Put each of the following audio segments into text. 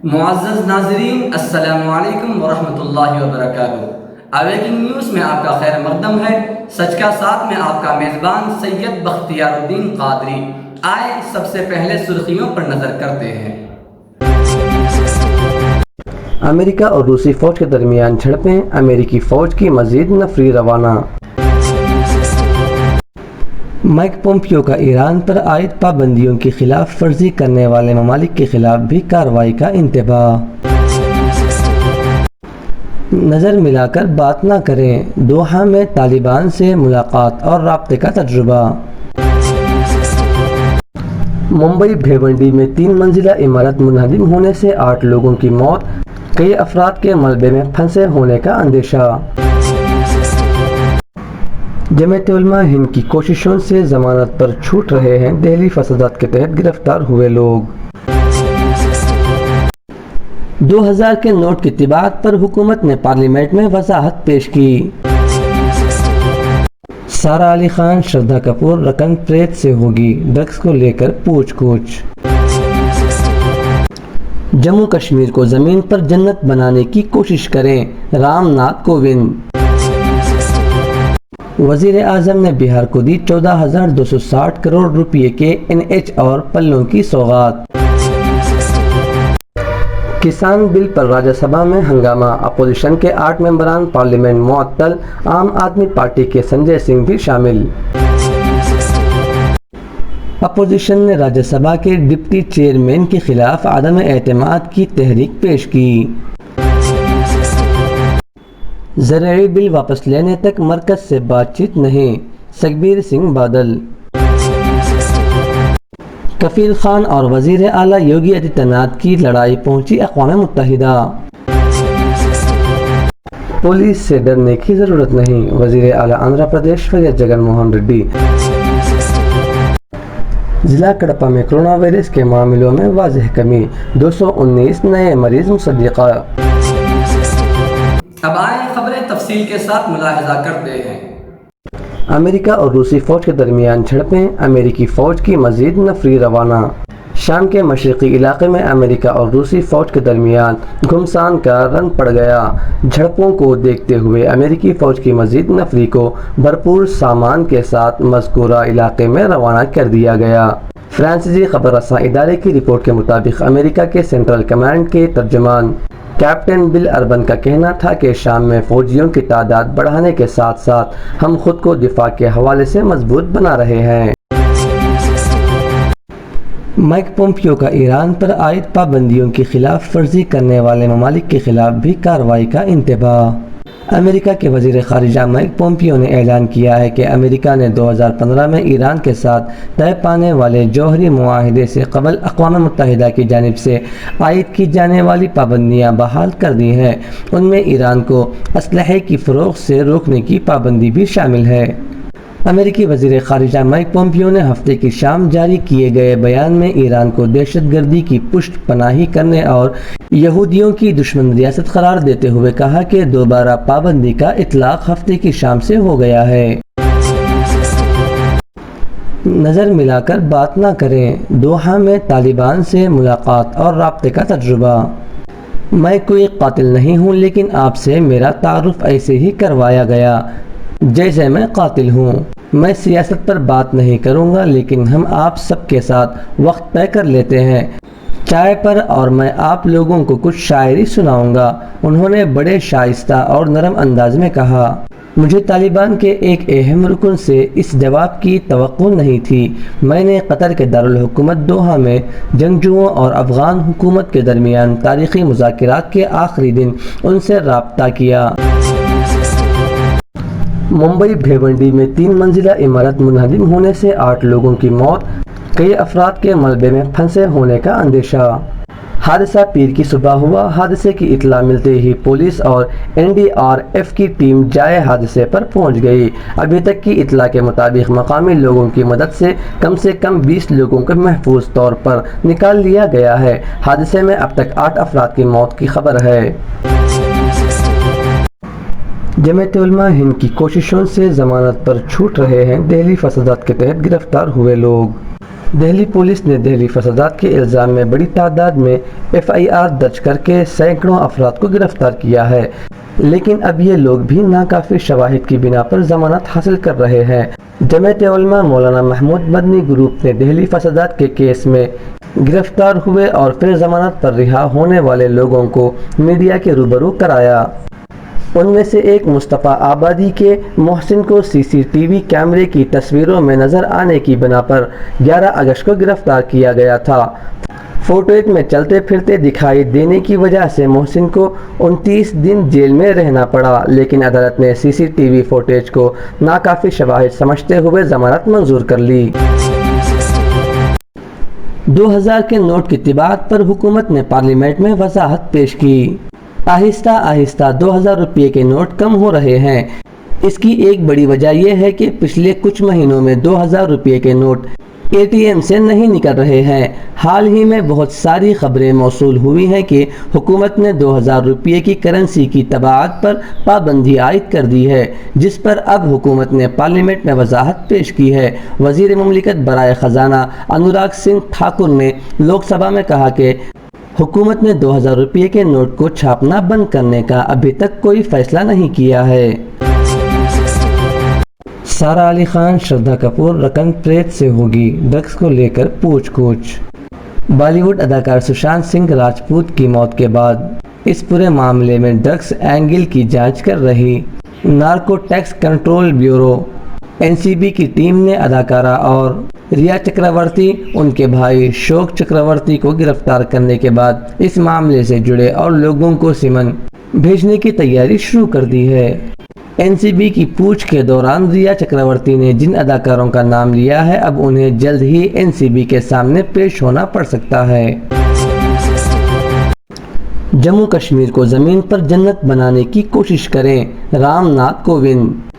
معزز ناظرین، السلام علیکم ورحمۃ اللہ وبرکاتہ۔ اویکنگ نیوز میں آپ کا خیر مقدم ہے۔ سچ کا ساتھ میں آپ کا میزبان سید بختیار الدین قادری۔ آئے سب سے پہلے سرخیوں پر نظر کرتے ہیں۔ امریکہ اور روسی فوج کے درمیان جھڑپیں، امریکی فوج کی مزید نفری روانہ۔ مائک پومپیو کا ایران پر عائد پابندیوں کی خلاف ورزی کرنے والے ممالک کے خلاف بھی کارروائی کا انتباہ۔ نظر ملا کر بات نہ کریں، دوحہ میں طالبان سے ملاقات اور رابطے کا تجربہ۔ ممبئی بھیونڈی میں 3 منزلہ عمارت منہدم ہونے سے 8 لوگوں کی موت، کئی افراد کے ملبے میں پھنسے ہونے کا اندیشہ۔ جمعیت علماء ہند کی کوششوں سے ضمانت پر چھوٹ رہے ہیں دہلی فسادات کے تحت گرفتار ہوئے لوگ۔ 2000 کے نوٹ کی طباعت پر حکومت نے پارلیمنٹ میں وضاحت پیش کی۔ سارا علی خان، شردھا کپور رکن پریت سے ہوگی ڈرگس کو لے کر پوچھ گچھ۔ جموں کشمیر کو زمین پر جنت بنانے کی کوشش کریں، رام ناتھ کووند۔ وزیر اعظم نے بہار کو دی 14,260 کروڑ روپے کے NH اور پلوں کی سوغات۔ کسان بل پر راجیہ سبھا میں ہنگامہ، اپوزیشن کے 8 ممبران پارلیمنٹ معطل، عام آدمی پارٹی کے سنجے سنگھ بھی شامل۔ اپوزیشن نے راجیہ سبھا کے ڈپٹی چیئرمین کے خلاف عدم اعتماد کی تحریک پیش کی۔ زرعی بل واپس لینے تک مرکز سے بات چیت نہیں، سکھبیر سنگھ بادل۔ کفیل خان اور وزیر اعلیٰ یوگی آدتیہ ناتھ کی لڑائی پہنچی اقوام متحدہ۔ پولیس سے ڈرنے کی ضرورت نہیں، وزیر اعلیٰ آندھرا پردیش ویس جگن موہن ریڈی۔ ضلع کڈپہ میں کرونا وائرس کے معاملوں میں واضح کمی، 219 نئے مریض مصدقہ۔ اب آئیں خبریں تفصیل کے ساتھ ملاحظہ کرتے ہیں۔ امریکہ اور روسی فوج کے درمیان جھڑپیں، امریکی فوج کی مزید نفری روانہ۔ شام کے مشرقی علاقے میں امریکہ اور روسی فوج کے درمیان گھمسان کا رنگ پڑ گیا۔ جھڑپوں کو دیکھتے ہوئے امریکی فوج کی مزید نفری کو بھرپور سامان کے ساتھ مذکورہ علاقے میں روانہ کر دیا گیا۔ فرانسیسی خبر رساں ادارے کی رپورٹ کے مطابق امریکہ کے سینٹرل کمانڈ کے ترجمان کیپٹن بل اربن کا کہنا تھا کہ شام میں فوجیوں کی تعداد بڑھانے کے ساتھ ساتھ ہم خود کو دفاع کے حوالے سے مضبوط بنا رہے ہیں۔ مائک پومپیو کا ایران پر عائد پابندیوں کی خلاف ورزی کرنے والے ممالک کے خلاف بھی کارروائی کا انتباہ۔ امریکہ کے وزیر خارجہ مائک پومپیو نے اعلان کیا ہے کہ امریکہ نے 2015 میں ایران کے ساتھ طے پانے والے جوہری معاہدے سے قبل اقوام متحدہ کی جانب سے عائد کی جانے والی پابندیاں بحال کر دی ہیں۔ ان میں ایران کو اسلحے کی فروخت سے روکنے کی پابندی بھی شامل ہے۔ امریکی وزیر خارجہ مائک پومپیو نے ہفتے کی شام جاری کیے گئے بیان میں ایران کو دہشت گردی کی پشت پناہی کرنے اور یہودیوں کی دشمن ریاست قرار دیتے ہوئے کہا کہ دوبارہ پابندی کا اطلاق ہفتے کی شام سے ہو گیا ہے۔ نظر ملا کر بات نہ کریں، دوحہ میں طالبان سے ملاقات اور رابطے کا تجربہ۔ میں کوئی قاتل نہیں ہوں، لیکن آپ سے میرا تعارف ایسے ہی کروایا گیا جیسے میں قاتل ہوں۔ میں سیاست پر بات نہیں کروں گا، لیکن ہم آپ سب کے ساتھ وقت طے کر لیتے ہیں چائے پر، اور میں آپ لوگوں کو کچھ شاعری سناؤں گا۔ انہوں نے بڑے شائستہ اور نرم انداز میں کہا۔ مجھے طالبان کے ایک اہم رکن سے اس جواب کی توقع نہیں تھی۔ میں نے قطر کے دارالحکومت دوحہ میں جنگجوؤں اور افغان حکومت کے درمیان تاریخی مذاکرات کے آخری دن ان سے رابطہ کیا۔ ممبئی بھیونڈی میں 3 منزلہ عمارت منہدم ہونے سے 8 لوگوں کی موت، کئی افراد کے ملبے میں پھنسے ہونے کا اندیشہ۔ حادثہ پیر کی صبح ہوا۔ حادثے کی اطلاع ملتے ہی پولیس اور NDRF کی ٹیم جائے حادثے پر پہنچ گئی۔ ابھی تک کی اطلاع کے مطابق مقامی لوگوں کی مدد سے کم 20 لوگوں کو محفوظ طور پر نکال لیا گیا ہے۔ حادثے میں اب تک 8 افراد کی موت کی خبر ہے۔ جمعیت علماء ہند کی کوششوں سے ضمانت پر چھوٹ رہے ہیں دہلی فسادات کے تحت گرفتار ہوئے لوگ۔ دہلی پولیس نے دہلی فسادات کے الزام میں بڑی تعداد میں FIR درج کر کے سینکڑوں افراد کو گرفتار کیا ہے، لیکن اب یہ لوگ بھی ناکافی شواہد کی بنا پر ضمانت حاصل کر رہے ہیں۔ جمعیت علماء مولانا محمود مدنی گروپ نے دہلی فسادات کے کیس میں گرفتار ہوئے اور پھر ضمانت پر رہا ہونے والے لوگوں کو میڈیا کے روبرو کرایا۔ ان میں سے ایک مصطفیٰ آبادی کے محسن کو CCTV کیمرے کی تصویروں میں نظر آنے کی بنا پر 11 اگست کو گرفتار کیا گیا تھا۔ فوٹیج میں چلتے پھرتے دکھائی دینے کی وجہ سے محسن کو 29 دن جیل میں رہنا پڑا، لیکن عدالت نے CCTV فوٹیج کو ناکافی شواہد سمجھتے ہوئے ضمانت منظور کر لی۔ 2000 کے نوٹ کی طباعت پر حکومت نے پارلیمنٹ میں وضاحت پیش کی۔ آہستہ آہستہ 2000 روپے کے نوٹ کم ہو رہے ہیں۔ اس کی ایک بڑی وجہ یہ ہے کہ پچھلے کچھ مہینوں میں 2000 روپے کے نوٹ ATM سے نہیں نکل رہے ہیں۔ حال ہی میں بہت ساری خبریں موصول ہوئی ہیں کہ حکومت نے 2000 روپے کی کرنسی کی طباعت پر پابندی عائد کر دی ہے، جس پر اب حکومت نے پارلیمنٹ میں وضاحت پیش کی ہے۔ وزیر مملکت برائے خزانہ انوراگ سنگھ ٹھاکر نے لوک سبھا میں کہا کہ حکومت نے 2000 روپے کے نوٹ کو چھاپنا بند کرنے کا ابھی تک کوئی فیصلہ نہیں کیا ہے۔ سارا علی خان شردھا کپور رکن پریت سے ہوگی ڈرگس کو لے کر پوچھ گچھ۔ بالی ووڈ اداکار سشانت سنگھ راجپوت کی موت کے بعد اس پورے معاملے میں ڈرگس اینگل کی جانچ کر رہی نارکوٹکس کنٹرول بیورو NCB کی ٹیم نے اداکارہ اور ریا چکرورتی ان کے بھائی شوک چکرورتی کو گرفتار کرنے کے بعد اس معاملے سے جڑے اور لوگوں کو سمن بھیجنے کی تیاری شروع کر دی ہے۔ NCB کی پوچھ کے دوران ریا چکرورتی نے جن اداکاروں کا نام لیا ہے اب انہیں جلد ہی NCB کے سامنے پیش ہونا پڑ سکتا ہے۔ جموں کشمیر کو زمین پر جنت بنانے کی کوشش کریں، رام ناتھ کووند۔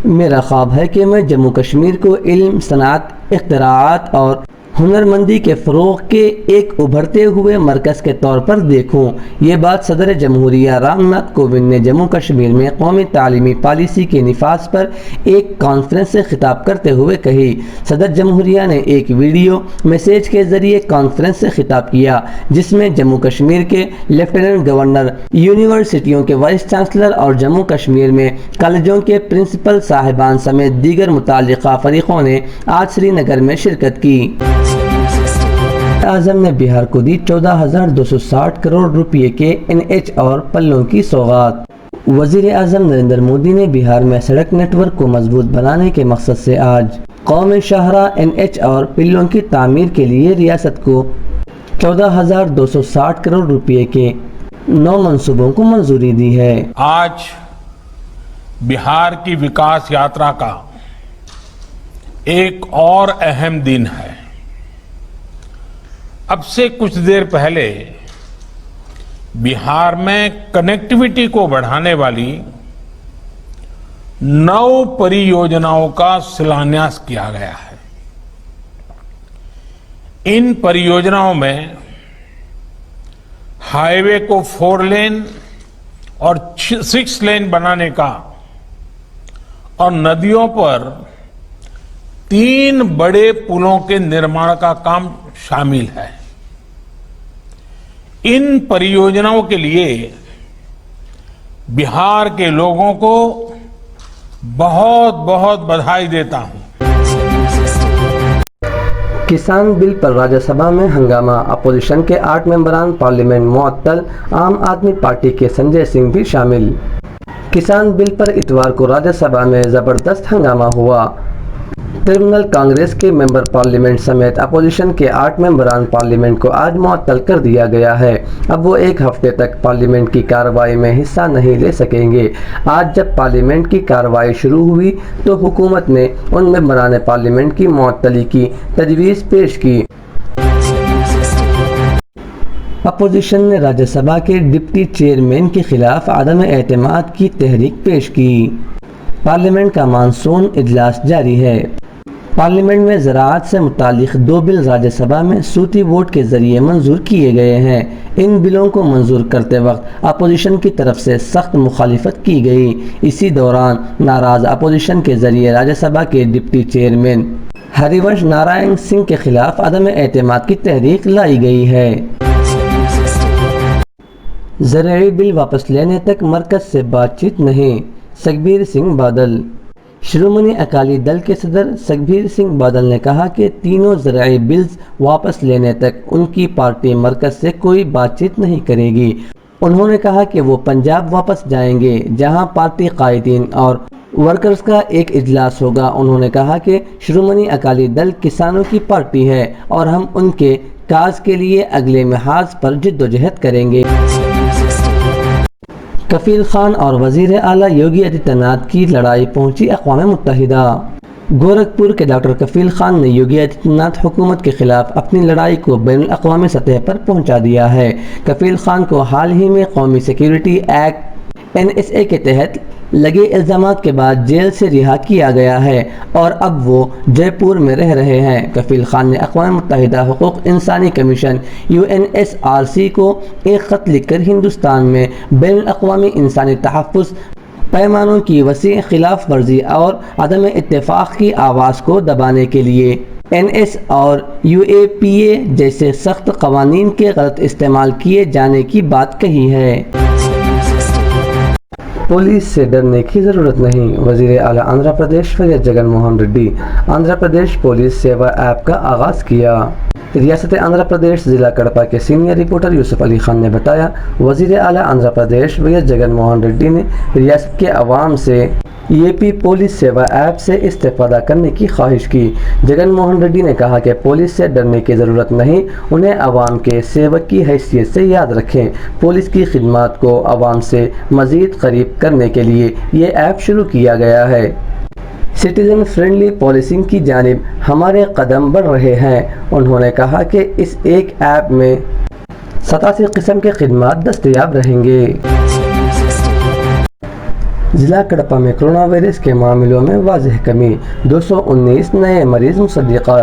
میرا خواب ہے کہ میں جموں کشمیر کو علم، صنعت، اختراعات اور ہنرمندی کے فروغ کے ایک ابھرتے ہوئے مرکز کے طور پر دیکھوں۔ یہ بات صدر جمہوریہ رام ناتھ کووند نے جموں کشمیر میں قومی تعلیمی پالیسی کے نفاذ پر ایک کانفرنس سے خطاب کرتے ہوئے کہی۔ صدر جمہوریہ نے ایک ویڈیو میسیج کے ذریعے کانفرنس سے خطاب کیا، جس میں جموں کشمیر کے لیفٹیننٹ گورنر، یونیورسٹیوں کے وائس چانسلر اور جموں کشمیر میں کالجوں کے پرنسپل صاحبان سمیت دیگر متعلقہ فریقوں نے آج سری نگر میں شرکت کی۔ اعظم نے بہار کو دی 14,260 کروڑ روپے کے NH اور پلوں کی سوغات۔ وزیر اعظم نریندر مودی نے بہار میں سڑک نیٹ ورک کو مضبوط بنانے کے مقصد سے آج قومی شاہراہ NH اور پلوں کی تعمیر کے لیے ریاست کو 14,260 کروڑ روپے کے 9 منصوبوں کو منظوری دی ہے۔ آج بہار کی وکاس یاترا کا ایک اور اہم دن ہے۔ اب سے کچھ دیر پہلے بہار میں کنیکٹیویٹی کو بڑھانے والی 9 پریوجناؤں کا شلانیاس کیا گیا ہے۔ ان پریوجناؤں میں ہائی وے کو 4 لین اور 6 لین بنانے کا اور ندیوں پر 3 بڑے پلوں کے نرمان کا کام شامل ہے۔ ان پریوجناؤں کے لیے بہار کے لوگوں کو بہت بہت بدھائی دیتا ہوں۔ کسان بل پر راجیہ سبھا میں ہنگامہ، اپوزیشن کے 8 ممبران پارلیمنٹ معطل، عام آدمی پارٹی کے سنجے سنگھ بھی شامل۔ کسان بل پر اتوار کو راجیہ سبھا میں زبردست ہنگامہ ہوا۔ ترنمول کانگریس کے ممبر پارلیمنٹ سمیت اپوزیشن کے 8 ممبران پارلیمنٹ کو آج معطل کر دیا گیا ہے۔ اب وہ 1 ہفتے تک پارلیمنٹ کی کارروائی میں حصہ نہیں لے سکیں گے۔ آج جب پارلیمنٹ کی کارروائی شروع ہوئی تو حکومت نے ان ممبران پارلیمنٹ کی معطلی کی تجویز پیش کی۔ اپوزیشن نے راجیہ سبھا کے ڈپٹی چیئرمین کے خلاف عدم اعتماد کی تحریک پیش کی۔ پارلیمنٹ کا مانسون اجلاس جاری ہے۔ پارلیمنٹ میں زراعت سے متعلق 2 بل راجیہ سبھا میں صوتی ووٹ کے ذریعے منظور کیے گئے ہیں۔ ان بلوں کو منظور کرتے وقت اپوزیشن کی طرف سے سخت مخالفت کی گئی۔ اسی دوران ناراض اپوزیشن کے ذریعے راجیہ سبھا کے ڈپٹی چیئرمین ہری ونش نارائن سنگھ کے خلاف عدم اعتماد کی تحریک لائی گئی ہے۔ زرعی بل واپس لینے تک مرکز سے بات چیت نہیں، سکھبیر سنگھ بادل۔ شرومنی اکالی دل کے صدر سکھبیر سنگھ بادل نے کہا کہ تینوں زرعی بلز واپس لینے تک ان کی پارٹی مرکز سے کوئی بات چیت نہیں کرے گی۔ انہوں نے کہا کہ وہ پنجاب واپس جائیں گے جہاں پارٹی قائدین اور ورکرز کا ایک اجلاس ہوگا۔ انہوں نے کہا کہ شرومنی اکالی دل کسانوں کی پارٹی ہے اور ہم ان کے کاز کے لیے اگلے محاذ پر جدوجہد کریں گے۔ کفیل خان اور وزیر اعلیٰ یوگی آدتیہ ناتھ کی لڑائی پہنچی اقوام متحدہ۔ گورکھپور کے ڈاکٹر کفیل خان نے یوگی آدتیہ ناتھ حکومت کے خلاف اپنی لڑائی کو بین الاقوامی سطح پر پہنچا دیا ہے۔ کفیل خان کو حال ہی میں قومی سیکیورٹی ایکٹ NSA کے تحت لگے الزامات کے بعد جیل سے رہا کیا گیا ہے اور اب وہ جے پور میں رہ رہے ہیں۔ کفیل خان نے اقوام متحدہ حقوق انسانی کمیشن UNSRC کو ایک خط لکھ کر ہندوستان میں بین الاقوامی انسانی تحفظ پیمانوں کی وسیع خلاف ورزی اور عدم اتفاق کی آواز کو دبانے کے لیے NS اور UAPA جیسے سخت قوانین کے غلط استعمال کیے جانے کی بات کہی ہے۔ پولیس سے ڈرنے کی ضرورت نہیں، وزیر اعلیٰ آندھرا پردیش ویس جگن موہن ریڈی۔ آندھرا پردیش پولیس سیوا ایپ کا آغاز کیا۔ ریاست آندھرا پردیش ضلع کڑپا کے سینئر رپورٹر یوسف علی خان نے بتایا، وزیر اعلیٰ آندھرا پردیش ویس جگن موہن ریڈی نے ریاست کے عوام سے AP پولیس سیوا ایپ سے استفادہ کرنے کی خواہش کی۔ جگن موہن ریڈی نے کہا کہ پولیس سے ڈرنے کی ضرورت نہیں، انہیں عوام کے سیوک کی حیثیت سے یاد رکھیں۔ پولیس کی خدمات کو عوام سے مزید قریب کرنے کے لیے یہ ایپ شروع کیا گیا ہے۔ سٹیزن فرینڈلی پولیسنگ کی جانب ہمارے قدم بڑھ رہے ہیں۔ انہوں نے کہا کہ اس ایک ایپ میں 87 قسم کے خدمات دستیاب رہیں گے۔ ضلع کڑپا میں کرونا وائرس کے معاملوں میں واضح کمی، 219 نئے مریض مصدقہ۔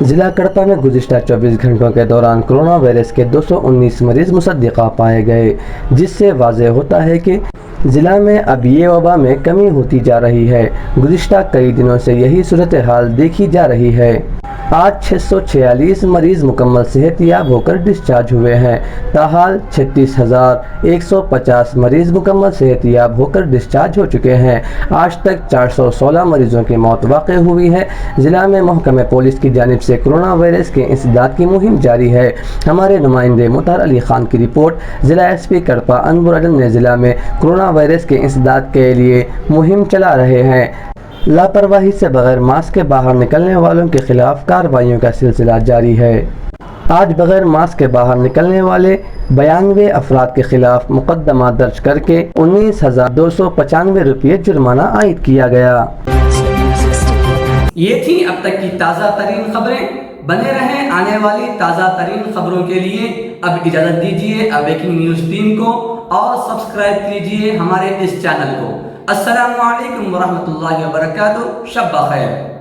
ضلع کڑپا میں گزشتہ 24 گھنٹوں کے دوران کرونا وائرس کے 219 مریض مصدقہ پائے گئے، جس سے واضح ہوتا ہے کہ ضلع میں اب یہ وبا میں کمی ہوتی جا رہی ہے۔ گزشتہ کئی دنوں سے یہی صورتحال دیکھی جا رہی ہے۔ آج 646 مریض مکمل صحت یاب ہو کر ڈسچارج ہوئے ہیں۔ تاحال 36,150 مریض مکمل صحت یاب ہو کر ڈسچارج ہو چکے ہیں۔ آج تک 416 مریضوں کی موت واقع ہوئی ہے۔ ضلع میں محکمہ پولیس کی جانب سے کرونا وائرس کے انسداد کی مہم جاری ہے۔ ہمارے نمائندے مطہر علی خان کی رپورٹ۔ ضلع SP کڑپا انور اڈن نے ضلع میں کرونا وائرس کے انسداد کے لیے مہم چلا رہے ہیں۔ لاپرواہی سے بغیر ماسک کے باہر نکلنے والوں کے خلاف کارروائیوں کا سلسلہ جاری ہے۔ آج بغیر ماسک کے باہر نکلنے والے 92 افراد کے خلاف مقدمہ درج کر کے 19,295 روپے جرمانہ عائد کیا گیا۔ یہ تھی اب تک کی تازہ ترین خبریں۔ بنے رہیں آنے والی تازہ ترین خبروں کے لیے۔ اب اجازت دیجیے اویکنگ نیوز ٹیم کو اور سبسکرائب کیجیے ہمارے اس چینل کو۔ السلام علیکم ورحمۃ اللہ وبرکاتہ۔ شب بخیر۔